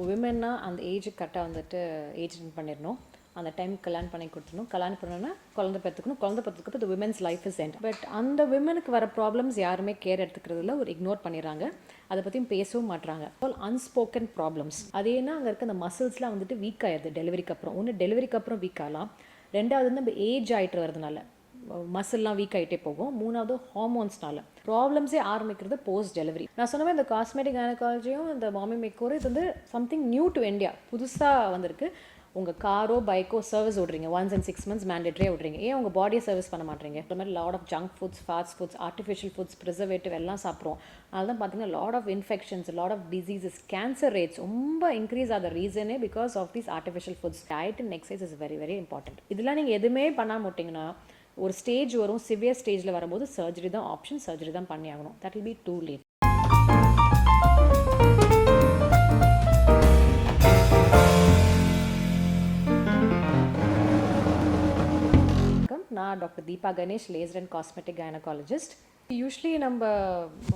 விமென்னா அந்த ஏஜுக்கு கரெக்டாக வந்துட்டு ஏஜ் அட்டன் பண்ணிடணும். அந்த டைம் கல்யாணம் பண்ணி கொடுத்துடணும். கல்யாணம் பண்ணோன்னா குழந்தை பெற்றுக்கணும். குழந்தை பெற்றுக்கப்போ இது women's life is end. But அந்த விமெனுக்கு வர ப்ராப்ளம்ஸ் யாருமே கேர் எடுத்துக்கிறதுல ஒரு இக்னோர் பண்ணிடுறாங்க. அதை பற்றியும் பேசவும் மாட்டுறாங்க. All unspoken problems. அது ஏன்னா அங்கே இருக்க அந்த மசில்ஸ்லாம் வந்துட்டு வீக் ஆயிடுது டெலிவரிக்கு அப்புறம். ஒன்று டெலிவரிக்கு அப்புறம் வீக் ஆகலாம். ரெண்டாவது வந்து நம்ம ஏஜ் ஆகிட்டு வரதுனால மசில்லாம் வீக் ஆகிட்டே போகும். மூணாவது ஹார்மோன்ஸ்னால ப்ராப்ளம்ஸே ஆரம்பிக்கிறது போஸ்ட் டெலிவரி. நான் சொன்னவே இந்த காஸ்மெட்டிக் கைனகாலஜியும் இந்த மாமி மேக்கோரும் இது வந்து சம்திங் நியூ டு இந்தியா, புதுசாக வந்திருக்கு. உங்கள் காரோ பைக்கோ சர்வீஸ் விட்றீங்க, ஒன்ஸ் அண்ட் 6 months மேண்டேட்டரியாக விட்றீங்க. ஏன் உங்கள் பாடியை சர்வீஸ் பண்ண மாட்டீங்க? இந்த மாதிரி lot of junk foods, fast foods, artificial foods, preservative எல்லாம் சாப்பிட்றோம். அதனால தான் பார்த்தீங்கன்னா lot of infections, lot of diseases, cancer rates ரொம்ப இன்க்ரீஸ் ஆகிற ரீசனே because of these artificial foods. Diet and exercise is very very important. இதெல்லாம் நீங்கள் எதுவுமே பண்ணாம விட்டிங்கன்னா ஒரு ஸ்டேஜ் வரும், சிவியர் ஸ்டேஜில் வரும்போது சர்ஜரி தான் ஆப்ஷன், சர்ஜரி தான் பண்ணி ஆகணும். That will be too late. நான் doctor Deepa Ganesh, laser and cosmetic gynaecologist. Usually நம்ம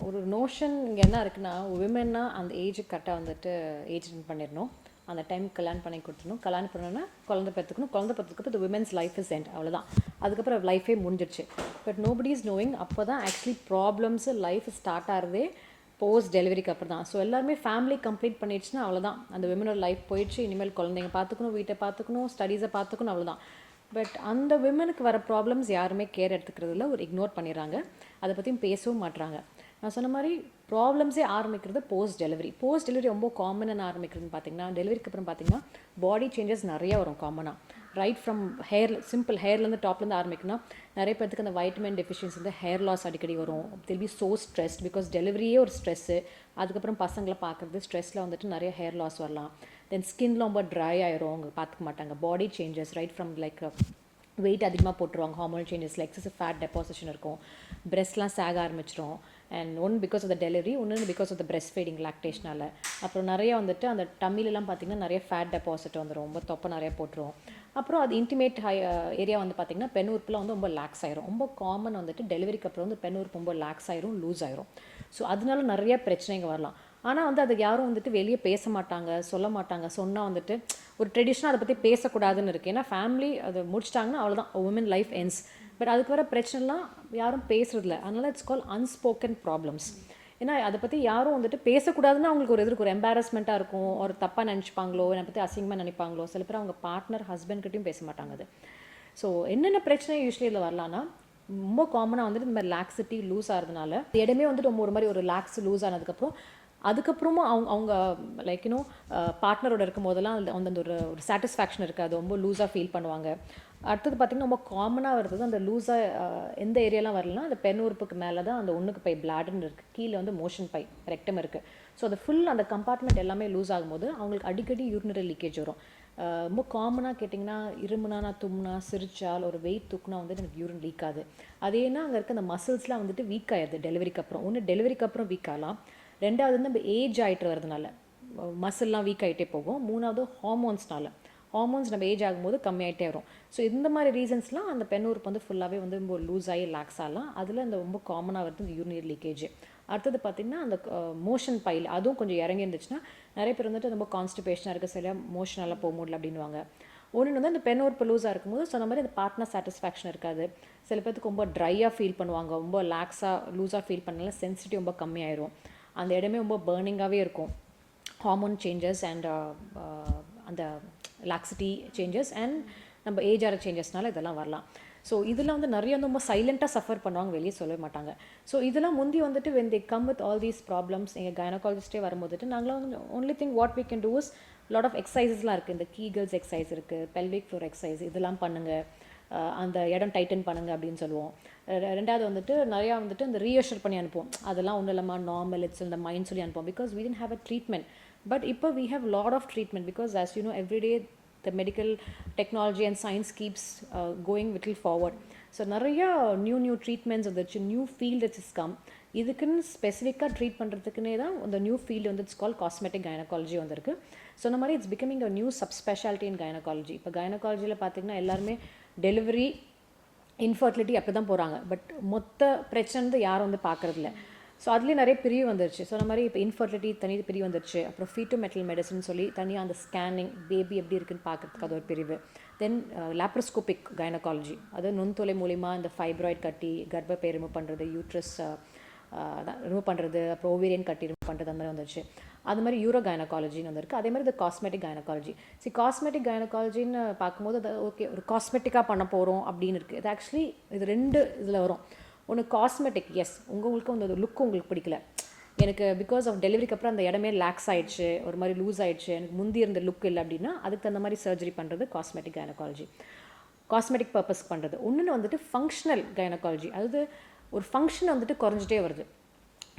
ஒரு நோஷன் இங்கே என்ன இருக்குன்னா, விமென்னா அந்த ஏஜுக்கு கரெக்டாக வந்துட்டு ஏஜ் அட்டன் பண்ணிடணும். அந்த டைம் கல்யாணம் பண்ணி கொடுத்துடணும். கல்யாணம் பண்ணோன்னா குழந்தை பெற்றுக்கணும். குழந்தை பெற்றுக்கப்போ இது விமென்ஸ் லைஃப் இஸ் எண்ட், அவ்வளோதான். அதுக்கப்புறம் லைஃபே முடிஞ்சிடுச்சு. பட் நோபடி இஸ் நோயிங் அப்போ தான் ஆக்சுவலி ப்ராப்ளம்ஸு லைஃப் ஸ்டார்ட் ஆகிறதே போஸ்ட் டெலிவரிக்கு அப்புறம் தான். ஸோ எல்லாருமே ஃபேமிலி கம்ப்ளீட் பண்ணிடுச்சுன்னா அவ்வளோதான், அந்த விமனோட லைஃப் போயிடுச்சு. இனிமேல் குழந்தைங்க பார்த்துக்கணும், வீட்டை பார்த்துக்கணும், ஸ்டடீஸை பார்த்துக்கணும், அவ்வளோதான். பட் அந்த விமனுக்கு வர ப்ராப்ளம்ஸ் யாருமே கேர் எடுத்துக்கிறதுல ஒரு இக்னோர் பண்ணிடுறாங்க. அதை பற்றியும் பேசவும் மாட்டுறாங்க. நான் சொன்ன மாதிரி ப்ராப்ளம்ஸே ஆரம்பிக்கிறது போஸ்ட் டெலிவரி. போஸ்ட் டெலிவரி ரொம்ப காமனாக ஆரம்பிக்கிறதுன்னு பார்த்தீங்கன்னா, டெலிவரிக்கு அப்புறம் பார்த்தீங்கன்னா பாடி சேஞ்சஸ் நிறையா வரும் காமனாக. ரைட் ஃப்ரம் ஹேர், சிம்பிள் ஹேர்லேருந்து டாப்லேருந்து ஆரம்பிக்கணும். நிறைய பேருக்கு அந்த வைட்டமின் டெஃபிஷியன்சி வந்து ஹேர் லாஸ் அடிக்கடி வரும். தில் பி ஸோ ஸ்ட்ரெஸ்ட் பிகாஸ் டெலிவரியே ஒரு ஸ்ட்ரெஸ்ஸு. அதுக்கப்புறம் பசங்களை பார்க்குறது ஸ்ட்ரெஸ்ஸில் வந்துட்டு நிறைய ஹேர் லாஸ் வரலாம். தென் ஸ்கின்ல ரொம்ப ட்ரை ஆயிரும், அவங்க பார்த்துக்க மாட்டாங்க. Body changes right from like weight அதிகமாக போட்டுருவாங்க, ஹார்மோனல் சேஞ்சஸில் எக்ஸசிவ் ஃபேட் டெபாசிஷன் இருக்கும், பிரெஸ்ட்லாம் சேக ஆரம்பிச்சிடும். And one because of the delivery, ஒன்று because of the breast feeding லாக்டேஷனால். அப்புறம் நிறைய வந்துட்டு அந்த டம்மிலெலாம் பார்த்திங்கன்னா நிறைய ஃபேட் டெபாசிட் வந்துடும், ரொம்ப தொப்பை நிறைய போட்டுரும். அப்புறம் அது இன்டிமேட் ஏரியா வந்து பார்த்திங்கன்னா பெண் உறுப்புலாம் வந்து ரொம்ப லேக்ஸ் ஆயிரும். ரொம்ப காமன் வந்துட்டு டெலிவரிக்கு அப்புறம் வந்து பெண் உறுப்பு ரொம்ப லேக்ஸ் ஆயிரும், லூஸ் ஆயிரும். ஸோ அதனால நிறைய பிரச்சனைங்க வரலாம். ஆனால் வந்து அதுக்கு யாரும் வந்துட்டு வெளியே பேச மாட்டாங்க, சொல்ல மாட்டாங்க. சொன்னால் வந்துட்டு ஒரு ட்ரெடிஷ்னாக அதை பற்றி பேசக்கூடாதுன்னு இருக்குது. ஏன்னா ஃபேமிலி அதை முடிச்சிட்டாங்கன்னா அவ்வளோதான், உமன் லைஃப் எண்ட்ஸ். பட் அதுக்கு வர பிரச்சனைலாம் யாரும் பேசுறதில்ல. அதனால இட்ஸ் கால் அன்ஸ்போக்கன் ப்ராப்ளம்ஸ். ஏன்னா அதை பற்றி யாரும் வந்துட்டு பேசக்கூடாதுன்னு அவங்களுக்கு ஒரு எதிர்க்கு ஒரு எம்பாரஸ்மெண்ட்டாக இருக்கும், ஒரு தப்பாக நினச்சிப்பாங்களோ, என்னை பற்றி அசிங்கமாக நினைப்பாங்களோ. சில பேர் அவங்க பார்ட்னர் ஹஸ்பண்ட்கிட்டையும் பேச மாட்டாங்க அது. ஸோ என்னென்ன பிரச்சனை யூஸ்வலி இதில் வரலான்னா, ரொம்ப காமனாக வந்துட்டு இந்த மாதிரி லாக்ஸிட்டி லூஸ் ஆகிறதுனால இடமே வந்துட்டு ரொம்ப ஒரு மாதிரி ஒரு லாக்ஸ் லூஸ் அதுக்கப்புறமும் அவங்க லைக் இன்னும் பார்ட்னரோட இருக்கும் போதெல்லாம் அந்த ஒரு சாட்டிஸ்ஃபேக்ஷன் இருக்காது, ரொம்ப லூஸாக ஃபீல் பண்ணுவாங்க. அடுத்தது பார்த்திங்கன்னா ரொம்ப காமனாக வருது அந்த லூஸாக எந்த ஏரியாலாம் வரலன்னா, அந்த பெண் உறுப்புக்கு மேலே தான் அந்த ஒன்றுக்கு பை பிளாடுன்னு இருக்குது, கீழே வந்து மோஷன் பை ரெக்டம் இருக்குது. ஸோ அது ஃபுல் அந்த கம்பார்ட்மெண்ட் எல்லாமே லூஸ் ஆகும்போது அவங்களுக்கு அடிக்கடி யூரினரி லீக்கேஜ் வரும். ரொம்ப காமனாக கேட்டிங்கன்னா, இருமுனா, தும்னா, சிரிச்சால், ஒரு வெயிட் தூக்குனா வந்துட்டு எனக்கு யூரின் லீக் ஆகுது. அதேனா அங்கே இருக்க அந்த மசில்ஸ்லாம் வந்துட்டு வீக் ஆயிடுது டெலிவரிக்கு அப்புறம். ஒன்று டெலிவரிக்கு அப்புறம் வீக் ஆகலாம். ரெண்டாவது வந்து நம்ம ஏஜ் ஆகிட்டு வரதுனால மசில்லாம் வீக் ஆகிட்டே போகும். மூணாவது ஹார்மோன்ஸ்னால நம்ம ஏஜ் ஆகும்போது கம்மியாகிட்டே வரும். ஸோ இந்த மாதிரி ரீசன்ஸ்லாம் அந்த பெண் உறுப்பு வந்து ஃபுல்லாகவே வந்து ரொம்ப லூஸ் ஆகி லாக்ஸ் ஆகலாம். அதில் அந்த ரொம்ப காமனாக வருது இந்த யூரினரி லீக்கேஜ். அடுத்தது பார்த்திங்கன்னா அந்த மோஷன் பைல் அதுவும் கொஞ்சம் இறங்கி இருந்துச்சுன்னா நிறைய பேர் வந்துட்டு ரொம்ப கான்ஸ்டிபேஷனாக இருக்குது, சரியாக மோஷனெல்லாம் போக முடியல அப்படின்வாங்க. ஒன்று வந்து அந்த பெண் உறுப்பு லூஸாக இருக்கும்போது சொன்ன மாதிரி அந்த பார்ட்னர் சாட்டிஸ்ஃபேக்ஷன் இருக்காது. சில பேருக்கு ரொம்ப ட்ரையாக ஃபீல் பண்ணுவாங்க, ரொம்ப லாக்ஸாக லூஸாக ஃபீல் பண்ணல, சென்சிட்டிவ் ரொம்ப கம்மியாயிரும். அந்த இடமே ரொம்ப பர்னிங்காகவே இருக்கும். ஹார்மோன் சேஞ்சஸ் அண்ட் அந்த லாக்ஸிட்டி சேஞ்சஸ் அண்ட் நம்ம ஏஜ் ஆகிற சேஞ்சஸ்னால இதெல்லாம் வரலாம். ஸோ இதெல்லாம் வந்து நிறைய வந்து ரொம்ப சைலண்ட்டாக சஃபர் பண்ணுவாங்க, வெளியே சொல்ல மாட்டாங்க. ஸோ இதெல்லாம் முந்தி வந்துட்டு when they come with all these problems எங்கள் கைனகாலஜிஸ்டே வரும்போதுட்டு நாங்களாம் வந்து only thing what we can do is lot of exercisesலாம் இருக்குது. இந்த கீகல்ஸ் எக்ஸசைஸ் இருக்குது, பெல்விக் ஃப்ளோர் எக்ஸசைஸ், இதெல்லாம் பண்ணுங்கள், அந்த இடம் டைட்டன் பண்ணுங்க அப்படின்னு சொல்லுவோம். ரெண்டாவது வந்துட்டு நிறையா வந்துட்டு இந்த ரீஅஷூர் பண்ணி அனுப்புவோம், அதெல்லாம் ஒன்றும் இல்லாமல் நார்மல் இட்ஸ் இந்த மைண்ட் சொல்லி அனுப்புவோம். Because we didn't have a treatment. But இப்போ we have lot of treatment because as you know every day the medical technology and science keeps going little forward. So நிறையா new treatments வந்துச்சு, new field it's is come. இதுக்குன்னு ஸ்பெசிஃபிக்காக treat பண்ணுறதுக்குன்னே தான் இந்த new field வந்து it's call cosmetic gynaecology வந்திருக்கு. சொன்ன மாதிரி it's becoming a new subspeciality in gynaecology. இப்போ கைனகாலஜியில் பார்த்திங்கன்னா எல்லாருமே டெலிவரி, இன்ஃபர்டிலிட்டி அப்படி தான் போகிறாங்க. பட் மொத்த பிரச்சனை யாரும் வந்து பார்க்குறதில்ல. ஸோ அதுலேயே நிறைய பிரிவு வந்துருச்சு. ஸோ அந்த மாதிரி இப்போ இன்ஃபர்டிலிட்டி தனி பிரிவு வந்துருச்சு. அப்புறம் ஃபீட்டோ மெட்டல் மெடிசன் சொல்லி தனியாக அந்த ஸ்கேனிங் பேபி எப்படி இருக்குன்னு பார்க்குறதுக்கு அது ஒரு பிரிவு. தென் லாப்ரோஸ்கோபிக் கைனகாலஜி, அது நுண்துளை மூலிமா இந்த ஃபைப்ராய்ட் கட்டி கர்ப்பப்பை ரிமூவ் பண்ணுறது, யூட்ரஸ் ரிமூவ் பண்ணுறது, அப்புறம் ஓவேரியன் கட்டி ரிமூவ் பண்ணுறது, அந்த மாதிரி வந்துருச்சு. அது மாதிரி யூரோ கைனகாலஜின்னு வந்திருக்கு. அதே மாதிரி இந்த காஸ்மெட்டிக் கைனகாலஜி. காஸ்மெட்டிக் கைனகாலஜின்னு பார்க்கும்போது அது ஓகே ஒரு காஸ்மெட்டிக்காக பண்ண போகிறோம் அப்படின்னு இருக்குது. இது ஆக்சுவலி இது 2 இதில் வரும். ஒன்று காஸ்மெட்டிக், எஸ் உங்களுக்கு அந்த லுக் உங்களுக்கு பிடிக்கல, எனக்கு பிகாஸ் ஆஃப் டெலிவரிக்கு அப்புறம் அந்த இடமே லேக்ஸ் ஆகிடுச்சு, ஒரு மாதிரி லூஸ் ஆகிடுச்சு, எனக்கு முந்தி இருந்த லுக் இல்லை அப்படின்னா அதுக்கு தகுந்த மாதிரி சர்ஜரி பண்ணுறது காஸ்மெட்டிக் கைனகாலஜி, காஸ்மெட்டிக் பர்பஸ்க்கு பண்ணுறது. ஒன்று வந்துட்டு ஃபங்க்ஷனல் கைனகாலஜி, அதாவது ஒரு ஃபங்க்ஷன் வந்துட்டு குறைஞ்சிட்டே வருது.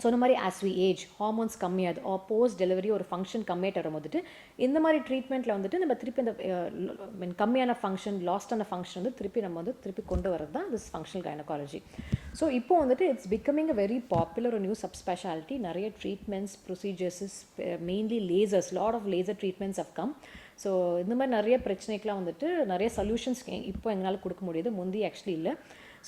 ஸோ இந்த மாதிரி ஆஸ் வி ஏஜ் ஹார்மோன்ஸ் கம்மியாது போஸ்ட் டெலிவரி ஒரு ஃபங்க்ஷன் கம்மியாகிட்டு வரும்போதுட்டு இந்த மாதிரி ட்ரீட்மெண்ட்டில் வந்துட்டு நம்ம திருப்பி இந்த கம்மியான ஃபங்க்ஷன் லாஸ்டான ஃபங்க்ஷன் வந்து திருப்பி கொண்டு வரது தான் திஸ் ஃபங்க்ஷனல் கைனகாலஜி. ஸோ இப்போ வந்துட்டு it's becoming a very popular ஒரு நியூ சப்ஸ்பெஷாலிட்டி. நிறைய treatments procedures, mainly lasers, lot of laser treatments have come. So இந்த மாதிரி நிறைய பிரச்சனைக்கெலாம் வந்துட்டு நிறைய சொல்யூஷன்ஸ் இப்போ எங்களால் கொடுக்க முடியுது, முந்தி ஆக்சுவலி இல்லை.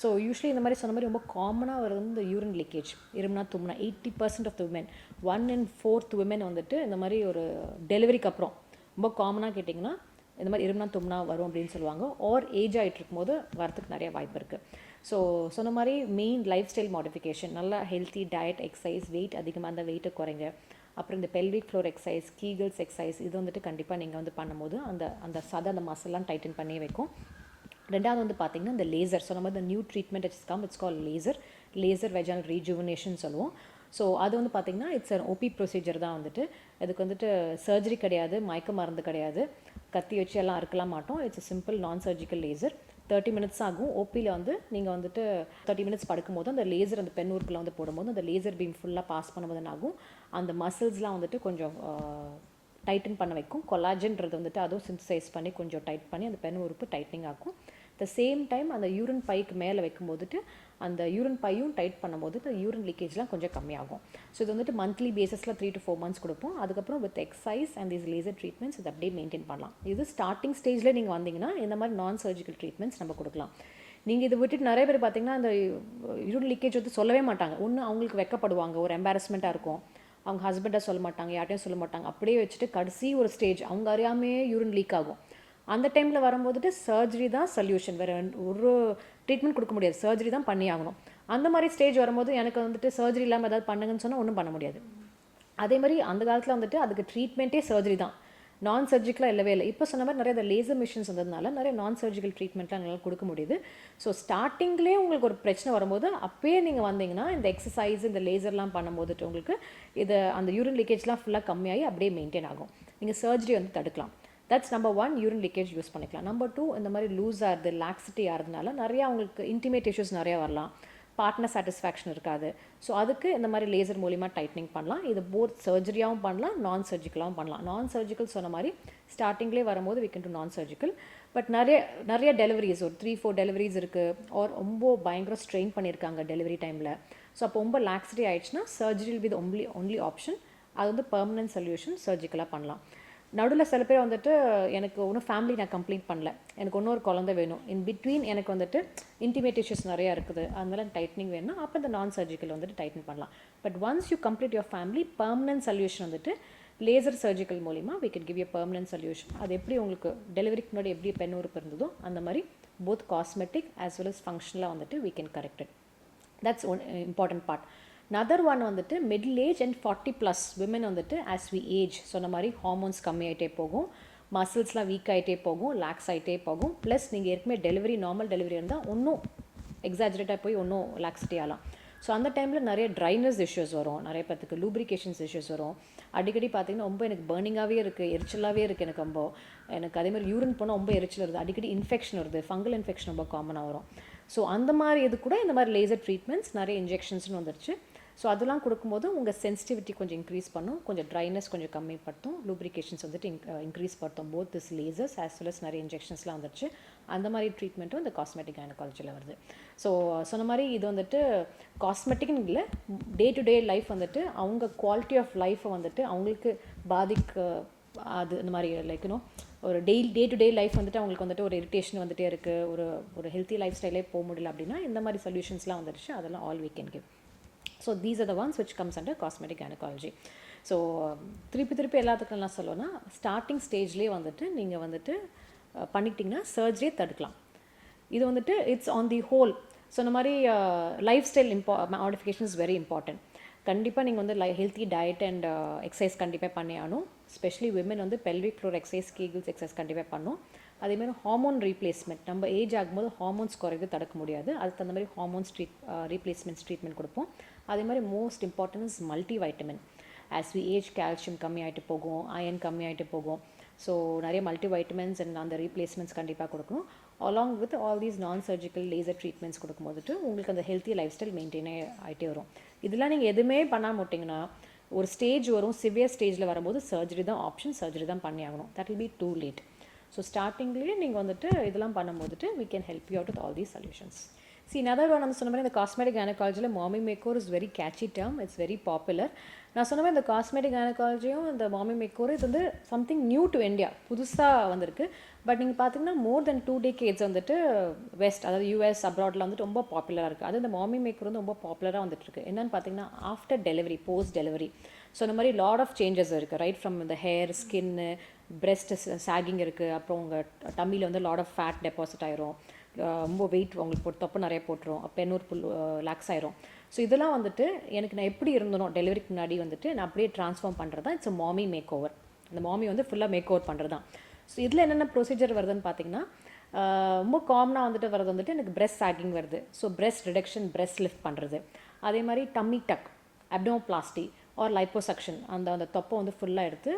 ஸோ யூஸ்வலி இந்த மாதிரி சொன்ன மாதிரி ரொம்ப காமனாக வருது இந்த யூரின் லீக்கேஜ், இருமுனா தும்னா. 80% of the women, 1 in 4 women வந்துட்டு இந்த மாதிரி ஒரு டெலிவரிக்கு அப்புறம் ரொம்ப காமனாக கேட்டிங்கன்னா இந்த மாதிரி இருமுனா தும்னா வரும் அப்படின்னு சொல்லுவாங்க. ஆர் ஏஜ் ஆகிட்டு இருக்கும்போது வரத்துக்கு நிறைய வாய்ப்பு இருக்குது. ஸோ சொன்ன மாதிரி மெயின் லைஃப் ஸ்டைல் மாடிஃபிகேஷன், நல்லா ஹெல்த்தி டயட், எக்ஸசைஸ், வெயிட் அதிகமாக அந்த வெயிட்டை குறைங்க. அப்புறம் இந்த pelvic floor exercise, Kegels exercise, இது வந்துட்டு கண்டிப்பாக நீங்கள் வந்து பண்ணும்போது அந்த அந்த மசில்லாம் டைட்டன் பண்ணி வைக்கும். ரெண்டாவது வந்து பார்த்திங்கன்னா இந்த லேசர். ஸோ நம்ம இந்த new treatment it's call laser vaginal rejuvenation சொல்லுவோம். ஸோ அது வந்து பார்த்திங்கன்னா இட்ஸ் அன் ஓபி ப்ரொசீஜர் தான் வந்துட்டு. அதுக்கு வந்துட்டு சர்ஜரி கிடையாது, மயக்க மருந்து கிடையாது, கத்தி வச்சு எல்லாம் அறுக்கலாம் மாட்டோம். இட்ஸ் சிம்பிள் நான் சர்ஜிக்கல் லேசர். 30 minutes ஆகும். ஓபியில் வந்து நீங்கள் வந்துட்டு 30 minutes படுக்கும்போது அந்த லேசர் அந்த பெண் உறுப்பில் வந்து போடும்போது அந்த லேசர் பீம் ஃபுல்லாக பாஸ் பண்ணும்போது என்ன ஆகும், அந்த மசில்ஸ்லாம் வந்துட்டு கொஞ்சம் டைட்டன் பண்ண வைக்கும். கொலாஜன்றது வந்துட்டு அதுவும் சிந்தசைஸ் பண்ணி கொஞ்சம் டைட் பண்ணி அந்த பெண் உறுப்பு டைட்னிங் ஆகும். த சேம் டைம் அந்த யூரின் பைக்கு மேலே வைக்கும்போதுட்டு அந்த யூரின் பையும் டைட் பண்ணும்போது இந்த யூரின் லீக்கேஜ்லாம் கொஞ்சம் கம்மியாகும். ஸோ இது வந்துட்டு மந்த்லி பேசிஸில் 3 to 4 months கொடுப்போம். அதுக்கப்புறம் with exercise and these laser treatments இது அப்படியே மெயின்டைன் பண்ணலாம். இது ஸ்டார்டிங் ஸ்டேஜில் நீங்கள் வந்தீங்கன்னா இந்த மாதிரி நான் சர்ஜிக்கல் ட்ரீட்மெண்ட்ஸ் நம்ம கொடுக்கலாம். நீங்கள் இதை விட்டுட்டு நிறைய பேர் பார்த்தீங்கன்னா அந்த யூரின் லீக்கேஜ் வந்து சொல்லவே மாட்டாங்க. ஒன்று அவங்களுக்கு வெக்கப்படுவாங்க, ஒரு எம்பாரஸ்மெண்ட்டாக இருக்கும், அவங்க ஹஸ்பண்டாக சொல்ல மாட்டாங்க, யார்ட்டையும் சொல்ல மாட்டாங்க, அப்படியே வச்சுட்டு கடைசி ஒரு ஸ்டேஜ் அவங்க அறியாமையே யூரின் லீக் ஆகும். அந்த டைமில் வரும்போதுட்டு சர்ஜரி தான் சொல்யூஷன், வேறு ஒரு ட்ரீட்மெண்ட் கொடுக்க முடியாது, சர்ஜரி தான் பண்ணி ஆகணும். அந்த மாதிரி ஸ்டேஜ் வரும்போது எனக்கு வந்துட்டு சர்ஜரி இல்லாமல் ஏதாவது பண்ணுங்கன்னு சொன்னால் ஒன்றும் பண்ண முடியாது. அதே மாதிரி அந்த காலத்தில் வந்துட்டு அதுக்கு ட்ரீட்மெண்ட்டே சர்ஜரி தான், நான் சர்ஜிக்கலாக இல்லவே இல்லை. இப்போ சொன்ன மாதிரி நிறைய இந்த லேசர் மிஷின்ஸ் வந்ததுனால நிறைய நான் சர்ஜிக்கல் ட்ரீட்மெண்ட்லாம் நல்லா கொடுக்க முடியுது. ஸோ ஸ்டார்டிங்லேயே உங்களுக்கு ஒரு பிரச்சனை வரும்போது அப்போயே நீங்கள் வந்தீங்கன்னா இந்த எக்ஸசைஸ் இந்த லேசர்லாம் பண்ணும்போதுட்டு உங்களுக்கு இது அந்த யூரின் லீக்கேஜ்லாம் ஃபுல்லாக கம்மியாகி அப்படியே மெயின்டைன் ஆகும். நீங்கள் சர்ஜரி வந்து தடுக்கலாம். That's number 1, urine leakage use பண்ணிக்கலாம். நம்பர் 2, இந்த மாதிரி லூஸ் ஆகுது, லாக்ஸிட்டி ஆகிறதுனால நிறையா அவங்களுக்கு இன்டிமேட் இஷ்யூஸ் நிறையா வரலாம், பார்ட்னர் சாட்டிஸ்ஃபேக்ஷன் இருக்காது. ஸோ அதுக்கு இந்த மாதிரி லேசர் மூலிமா டைட்னிங் பண்ணலாம். இது போத் சர்ஜரியாகவும் பண்ணலாம், நான் சர்ஜிக்கலாகவும் பண்ணலாம். நான் சர்ஜிக்கல் சொன்ன மாதிரி ஸ்டார்டிங்லேயே வரும்போது we can do நான் சர்ஜிக்கல். பட் நிறைய டெலிவரிஸ் ஒரு 3-4 டெலிவரிஸ் இருக்குது, ஆர் ரொம்ப பயங்கர ஸ்ட்ரெயின் பண்ணியிருக்காங்க டெலிவரி டைமில். ஸோ அப்போ ரொம்ப லாக்ஸிட்டி ஆகிடுச்சுன்னா சர்ஜரி வித் ஒன்லி ஆப்ஷன். அது வந்து பெர்மனன்ட் சொல்யூஷன், சர்ஜிக்கலாக பண்ணலாம். நடுவில் சில பேர் வந்துட்டு எனக்கு ஒன்றும் ஃபேமிலி நான் கம்ப்ளீட் பண்ணல, எனக்கு இன்னொரு குழந்தை வேணும், இன் பிட்வீன் எனக்கு வந்துட்டு இன்டிமேட் இஷ்யூஸ் நிறையா இருக்குது, அதனால டைட்னிங் வேணும்னா அப்போ இந்த நான் சர்ஜிக்கல் வந்துட்டு டைட்டன் பண்ணலாம். But once you complete your family, permanent solution வந்துட்டு லேசர் சர்ஜிக்கல் மூலிமா we can give you a permanent solution. அது எப்படி உங்களுக்கு டெலிவரிக்கு முன்னாடி எப்படி பெண் உறுப்பு இருந்ததோ அந்த மாதிரி both cosmetic as well as ஃபங்க்ஷனலாக வந்துட்டு we can correct it. That's one important part. another one வந்துட்டு மிடில் ஏஜ் அண்ட் 40+ விமன் வந்துட்டு as we age சொன்ன மாதிரி ஹார்மோன்ஸ் கம்மியாகிட்டே போகும், மசில்ஸ்லாம் வீக் ஆகிட்டே போகும், லாக்ஸ் ஆகிட்டே போகும். ப்ளஸ் நீங்கள் ஏற்கனவே நார்மல் டெலிவரி இருந்தால் இன்னும் எக்ஸாஜரேட்டாக போய் இன்னும் லாக்ஸிட்டி ஆகலாம். ஸோ அந்த டைமில் நிறைய ட்ரைனஸ் இஷ்யூஸ் வரும், நிறைய பேத்துக்கு லூப்ரிகேஷன்ஸ் இஷ்யூஸ் வரும். அடிக்கடி பார்த்திங்கன்னா ரொம்ப எனக்கு பர்னிங்காகவே இருக்குது, எரிச்சலாகவே இருக்குது, எனக்கு அதே மாதிரி யூரின் போனால் ரொம்ப எரிச்சல் வருது, அடிக்கடி இன்ஃபெக்ஷன் வருது, ஃபங்கல் இன்ஃபெக்ஷன் ரொம்ப காமனாக வரும். ஸோ அந்த மாதிரி இது கூட இந்த மாதிரி லேசர் ட்ரீட்மெண்ட்ஸ் நிறைய இன்ஜெக்ஷன்ஸ்னு வந்துருச்சு. ஸோ அதெல்லாம் கொடுக்கும்போது உங்கள் சென்சிட்டிவிட்டி கொஞ்சம் இன்க்ரீஸ் பண்ணும், கொஞ்சம் ட்ரைனஸ் கொஞ்சம் கம்மிப்படுத்தும், லூப்ரிகேஷன்ஸ் வந்துட்டு இன்க்ரீஸ் படுத்தும். Both this lasers as well as நிறைய இன்ஜெக்ஷன்ஸ்லாம் வந்துருச்சு. அந்த மாதிரி ட்ரீட்மெண்ட்டும் இந்த காஸ்மெட்டிக் கைனகாலஜியில் வருது. ஸோ சொன்ன மாதிரி இது வந்துட்டு காஸ்மெட்டிக்னு இல்லை, டே டு டே லைஃப் வந்துட்டு அவங்க குவாலிட்டி ஆஃப் லைஃப்பை வந்துட்டு அவங்களுக்கு அது இந்த மாதிரி லைக்னோ ஒரு டே டு டே லைஃப் வந்துட்டு அவங்களுக்கு வந்துட்டு ஒரு இரிட்டேஷன் வந்துகிட்டே இருக்குது, ஒரு ஹெல்த்தி லைஃப் ஸ்டைலே போக முடியல அப்படின்னா இந்த மாதிரி சொல்யூஷன்ஸ்லாம் வந்துடுச்சு. அதெல்லாம் all we can give. So these are the ones which comes under cosmetic gynaecology. So திருப்பி எல்லாத்துக்கும் என்ன சொல்லுவேன்னா, ஸ்டார்டிங் ஸ்டேஜ்லேயே வந்துட்டு நீங்கள் வந்துட்டு பண்ணிக்கிட்டிங்கன்னா சர்ஜரியை தடுக்கலாம். இது வந்துட்டு it's on the whole. So இந்த மாதிரி life style modification is very important. கண்டிப்பாக நீங்கள் வந்து ஹெல்த்தி டயட் அண்ட் எக்ஸசைஸ் கண்டிப்பாக பண்ணி ஆகணும். ஸ்பெஷலி விமன் வந்து pelvic floor exercise, Kegels exercise கண்டிப்பாக பண்ணணும். அதேமாதிரி ஹார்மோன் ரீப்ளேஸ்மெண்ட், நம்ம ஏஜ் ஆகும்போது ஹார்மோன்ஸ் குறைவு தடுக்க முடியாது, அதுக்கு தகுந்த மாதிரி ஹார்மோன்ஸ் ரீப்ளேஸ்மெண்ட்ஸ் ட்ரீட்மெண்ட் கொடுப்போம். அதே மாதிரி most important is multi vitamin. As we age calcium கம்மியாகிட்டு போகும், அயன் கம்மியாகிட்டு போகும். ஸோ நிறைய மல்டி வைட்டமின்ஸ் அண்ட் அந்த ரீப்ளேஸ்மெண்ட்ஸ் கண்டிப்பாக கொடுக்கணும். Along with all these non surgical laser treatments கொடுக்கும்போதுட்டு உங்களுக்கு அந்த ஹெல்த்தி லைஃப் ஸ்டைல் மெயின்டைனே ஆகிட்டே வரும். இதெல்லாம் நீங்கள் எதுவுமே பண்ணாமல் விட்டிங்கன்னா ஒரு ஸ்டேஜ் வரும், சிவியர் ஸ்டேஜில் வரும்போது சர்ஜரி தான் ஆப்ஷன், சர்ஜரி தான் பண்ணி ஆகணும். That will be too late. So ஸ்டார்டிங்லேயே நீங்கள் வந்துட்டு இதெல்லாம் பண்ணும்போதுட்டு we can help you out with all these solutions. See, another one நான் சொன்ன மாதிரி இந்த காஸ்மெட்டிக் கைனகாலஜியில் mommy makeover is very catchy term, it's very popular. நான் சொன்ன மாதிரி இந்த காஸ்மெட்டிக் கைனகாலஜியும் இந்த மாமி மேக்கோர் இது வந்து சம்திங் நியூ டு இந்தியா, புதுசாக வந்திருக்கு. பட் நீங்கள் பார்த்தீங்கன்னா மோர் தென் 2 decades வந்துட்டு வெஸ்ட், அதாவது யூஎஸ் அப்ராடில் வந்துட்டு ரொம்ப பாப்புலராக இருக்குது. அது இந்த மாமி மேக்கர் வந்து ரொம்ப பாப்புலராக வந்துட்டுருக்கு. என்னென்னு பார்த்தீங்கன்னா after delivery, post delivery, so இந்த மாதிரி லாட் ஆஃப் சேஞ்சஸ் இருக்குது. ரைட் ஃப்ரம் இந்த ஹேர், ஸ்கின்னு, பிரெஸ்ட் சாகிங் இருக்குது, அப்புறம் உங்கள் டம்மியில் வந்து லாட் ஆஃப் ஃபேட் டெபாசிட் ஆயிரும், ரொம்ப வெயிட் உங்களுக்கு தொப்பை நிறைய போட்டுரும், பெண்ணூர் புல் லாக்ஸ் ஆயிரும். ஸோ இதெல்லாம் வந்துட்டு எனக்கு நான் எப்படி இருந்தனோ டெலிவரிக்கு முன்னாடி வந்துட்டு நான் அப்படியே ட்ரான்ஸ்ஃபார்ம் பண்ணுறது தான் இட்ஸ் மாமி மேக் ஓவர். அந்த மாமி வந்து ஃபுல்லாக மேக் ஓவர் பண்ணுறது தான். ஸோ இதில் என்னென்ன ப்ரொசீஜர் வருதுன்னு பார்த்தீங்கன்னா, ரொம்ப காமனாக வந்துட்டு வரது வந்துட்டு எனக்கு பிரெஸ்ட் சாகிங் வருது. So breast reduction, breast lift பண்ணுறது. அதே மாதிரி டம்மி டக், அப்டோப்ளாஸ்டி ஆர் லைப்போசக்ஷன், அந்த தொப்பை வந்து ஃபுல்லாக எடுத்து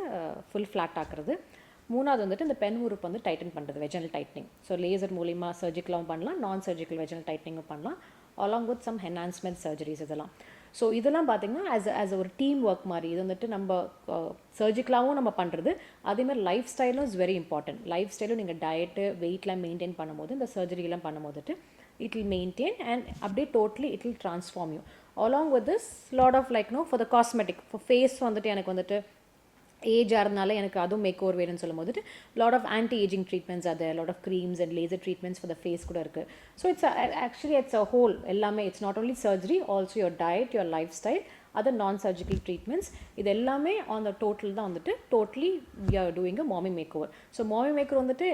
ஃபுல் ஃப்ளாட் ஆக்குறது. மூணாவது வந்துட்டு இந்த பெண் உறுப்பு வந்து டைட்டன் பண்ணுறது, வெஜினல் டைட்னிங். ஸோ லேசர் மூலிமா சர்ஜிக்கலாகவும் பண்ணலாம், நான் சர்ஜிக்கல் வெஜினல் டைட்னிங்கும் பண்ணலாம், along with some enhancement surgeries இதெல்லாம். ஸோ இதெல்லாம் பார்த்திங்கன்னா ஆஸ் ஒரு டீம் ஒர்க் மாதிரி. இது வந்துட்டு நம்ம சர்ஜிக்கலாகவும் நம்ம பண்ணுறது, அதேமாதிரி லைஃப் ஸ்டைலும் இஸ் வெரி இம்பார்ட்டன்ட். லைஃப் ஸ்டைலும் நீங்கள் டயட்டு, வெயிட்லாம் மெயின்டைன் பண்ணும்போது, இந்த சர்ஜரிலாம் பண்ணும்போதுட்டு it will maintain and அப்படியே totally it will transform you. Along with this lot of like for the cosmetic, for face வந்துட்டு எனக்கு வந்துட்டு ஏஜ் ஆகிறதுனால எனக்கு அதுவும் மேக் ஓவர் வேணும்னு சொல்லும் போதுட்டு lot of anti ageing treatments, அது lot of creams and laser treatments for the face கூட இருக்குது. So it's actually it's a whole எல்லாமே. It's not only surgery, also your diet, your lifestyle, other non surgical treatments, இது எல்லாமே on the total தான் வந்துட்டு totally we are doing a mommy makeover. So mommy maker வந்துட்டு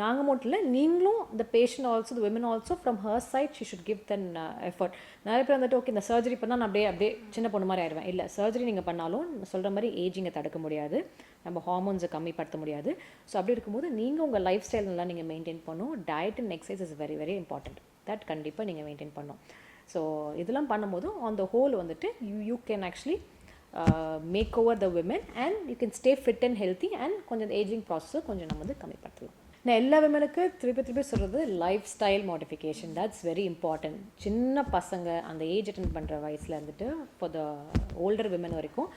நாங்கள் மட்டும் இல்லை, நீங்களும் இந்த patient also, the women also from her side she should give then effort. நிறைய பேர் வந்துட்டு ஓகே இந்த சர்ஜரி பண்ணால் நான் அப்படியே சின்ன பொண்ணு மாதிரி ஆயிடுவேன். இல்லை, சர்ஜரி நீங்கள் பண்ணாலும் சொல்கிற மாதிரி ஏஜிங்கை தடுக்க முடியாது, நம்ம ஹார்மோன்ஸை கம்மிப்படுத்த முடியாது. ஸோ அப்படி இருக்கும்போது நீங்கள் உங்கள் லைஃப் ஸ்டைல் நல்லா நீங்கள் மெயின்டைன் பண்ணணும். Diet and exercise is very very important. That கண்டிப்பாக நீங்கள் மெயின்டைன் பண்ணணும். ஸோ இதெல்லாம் பண்ணும்போது ஆன் த ஹோல் வந்துட்டு you can actually make over the women and you can stay fit and healthy and கொஞ்சம் ஏஜிங் ப்ராசஸை கொஞ்சம் நம்ம வந்து கம்மிப்படுத்தலாம். நான் எல்லா விமனுக்கு திருப்பி சொல்கிறது life style modification, that's very important. சின்ன பசங்க அந்த ஏஜ் அட்டன் பண்ணுற வயசில் வந்துட்டு ஃபார் த ஓல்டர் விமன் வரைக்கும்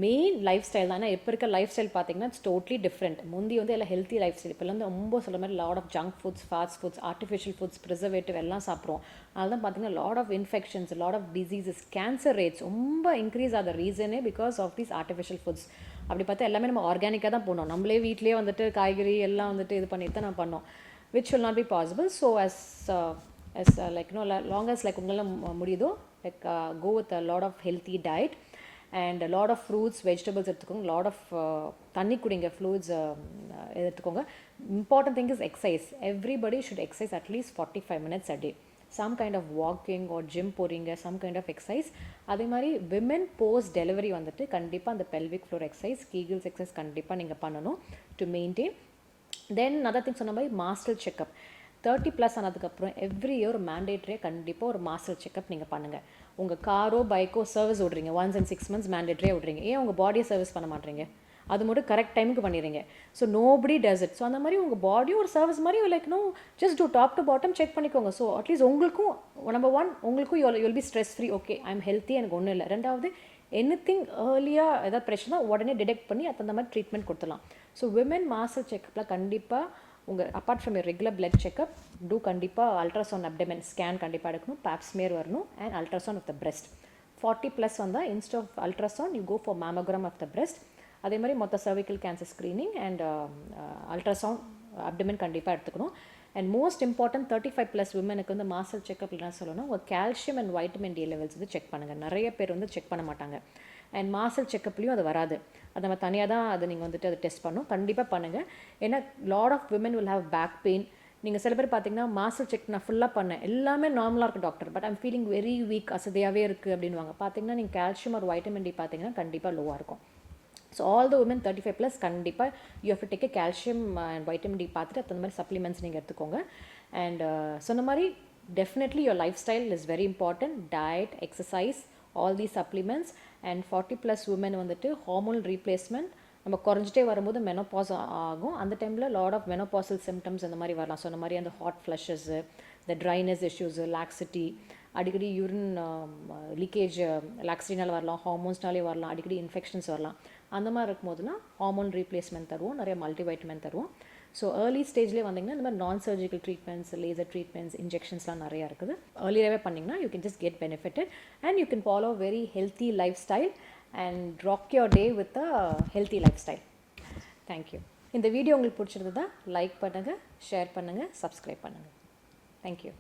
மெயின் லைஃப் ஸ்டைல் தான். இப்போ இருக்க லைஃப் ஸ்டைல் பார்த்தீங்கன்னா இட்ஸ் டோட்லி டிஃப்ரெண்ட். முந்தி வந்து எல்லாம் ஹெல்த்தி லைஃப் ஸ்டைல், இப்போ வந்து ரொம்ப சொல்ல மாதிரி lot of junk foods, fast foods, artificial foods, preservative எல்லாம் சாப்பிட்றோம். அதனால தான் பார்த்தீங்கன்னா lot of infections, lot of diseases, cancer rates ரொம்ப இன்க்ரீஸ் ஆகிற ரீசனே because of these artificial foods. அப்படி பார்த்தா எல்லாமே நம்ம ஆர்கானிக்காக தான் போனோம், நம்மளே வீட்லேயே வந்துட்டு காய்கறி எல்லாம் வந்துட்டு இது பண்ணிட்டு தான் நம்ம பண்ணோம், which will not be possible. So as like long as like உங்களால் முடியுதோ like go with a lot of healthy diet and a lot of fruits, vegetables எடுத்துக்கோங்க, lot of தண்ணி குடிங்க, fluids எடுத்துக்கோங்க. Important thing is exercise. Everybody should exercise at least 45 minutes a day. Some kind of walking or gym போறீங்க, some kind of exercise. அதே மாதிரி women post delivery வந்துட்டு கண்டிப்பாக அந்த pelvic floor exercise, Kegels exercise கண்டிப்பாக நீங்கள் பண்ணணும் to maintain. Then another thing சொன்ன மாதிரி மாஸ்டர் செக்அப் 30+ ஆனதுக்கப்புறம் எவ்ரி இயர் மேண்டேட்ரியாக கண்டிப்பாக ஒரு மாஸ்டர் செக்அப் நீங்கள் பண்ணுங்கள். உங்கள் காரோ பைக்கோ சர்வீஸ் விட்றீங்க, ஒன்ஸ் அண்ட் 6 months மேண்டேட்ரியாக விட்றீங்க, ஏன் உங்கள் பாடியை சர்வீஸ் பண்ண மாட்டீங்க? அது மட்டும் கரெக்ட் டைமுக்கு பண்ணிடுறீங்க. So nobody does it. So அந்த மாதிரி உங்கள் பாடியும் ஒரு சர்வீஸ் மாதிரி like just to top to bottom check பண்ணிக்கோங்க. ஸோ அட்லீஸ்ட் உங்களுக்கும் நம்பர் 1 உங்களுக்கும் you'll be stress free. Okay, I am healthy, எனக்கு ஒன்றும் இல்லை. ரெண்டாவது எனிதிங் ஏர்லியாக ஏதாவது பிரச்சனை உடனே டிடெக்ட் பண்ணி அந்த மாதிரி ட்ரீட்மெண்ட் கொடுத்துடலாம். ஸோ விமென் மாஸ்டர் செக்கப்பில் கண்டிப்பாக உங்கள் apart from regular blood checkup too கண்டிப்பாக அல்ட்ராசவுண்ட் அப்டமென் ஸ்கேன் கண்டிப்பாக எடுக்கணும், பேப்ஸ்மியர் வரணும் and ultrasound of the breast. 40+ வந்தால் instead of ultrasound you go for mammogram of the breast. அதே மாதிரி மொத்த cervical cancer screening and ultrasound abdomen கண்டிப்பாக எடுத்துக்கணும். அண்ட் மோஸ்ட் இம்பார்ட்டன்ட் 35+ விமனுக்கு வந்து மாசல் செக்அப் என்ன சொல்லணும், ஒரு calcium and vitamin D levels வந்து செக் பண்ணுங்கள். நிறைய பேர் வந்து செக் பண்ண மாட்டாங்க. அண்ட் மாசல் செக்கப்லேயும் அது வராது. அது நம்ம தனியாக தான் அது நீங்கள் வந்துட்டு அதை டெஸ்ட் பண்ணணும். கண்டிப்பாக பண்ணுங்கள். ஏன்னா lot of women will have back pain. நீங்கள் சில பேர் பார்த்தீங்கன்னா மாசல் செக் நான் ஃபுல்லாக பண்ணேன், எல்லாமே நார்மலாக இருக்குது doctor, but I'm feeling very weak, அசதியாகவே இருக்குது அப்படின்வாங்க. பார்த்தீங்கன்னா நீங்கள் கால்சியம் ஒரு வைட்டமின் டி பார்த்தீங்கன்னா கண்டிப்பாக லோவாக இருக்கும். ஸோ ஆல் த உமன் 35+ கண்டிப்பாக you have to take calcium and vitamin D பார்த்துட்டு அந்த மாதிரி சப்ளிமெண்ட்ஸ் நீங்கள் எடுத்துக்கோங்க. அண்ட் சொன்ன மாதிரி definitely your lifestyle is very important. Diet, exercise, all the supplements. And 40+ women வந்துட்டு ஹார்மோன் ரீப்ளேஸ்மெண்ட் நம்ம குறைஞ்சிட்டே வரும்போது மெனோபாஸ் ஆகும். அந்த டைமில் லாட் ஆஃப் மெனோபாசல் சிம்டம்ஸ் அந்த மாதிரி வரலாம். சொன்ன மாதிரி அந்த ஹாட் ஃப்ளஷஸ்ஸு, இந்த ட்ரைனஸ் இஷ்யூஸு, லாக்ஸிட்டி, அடிக்கடி யூரின் லீக்கேஜ் லாக்ஸிட்டினால் வரலாம், ஹார்மோன்ஸ்னாலே வரலாம், அடிக்கடி இன்ஃபெக்ஷன்ஸ் வரலாம். அந்த மாதிரி இருக்கும்போதுலாம் ஹார்மோன் ரீப்ளேஸ்மெண்ட் தருவோம், நிறைய மல்டிவைட்டமின் தருவோம். ஸோ ஏர்லி ஸ்டேஜ்லேயே வந்தீங்கன்னா இந்த மாதிரி நான் சர்ஜிக்கல் ட்ரீட்மெண்ட்ஸ், லேசர் ட்ரீட்மெண்ட்ஸ், இன்ஜெக்ஷன்ஸ்லாம் நிறையா இருக்குது. ஏர்லியாகவே பண்ணிங்கன்னா you can just get benefited and you can follow very healthy life style and rock your day with a healthy life style. Thank you. இந்த வீடியோ உங்களுக்கு பிடிச்சிருந்ததா லைக் பண்ணுங்கள், ஷேர் பண்ணுங்கள், சப்ஸ்கிரைப் பண்ணுங்கள். Thank you.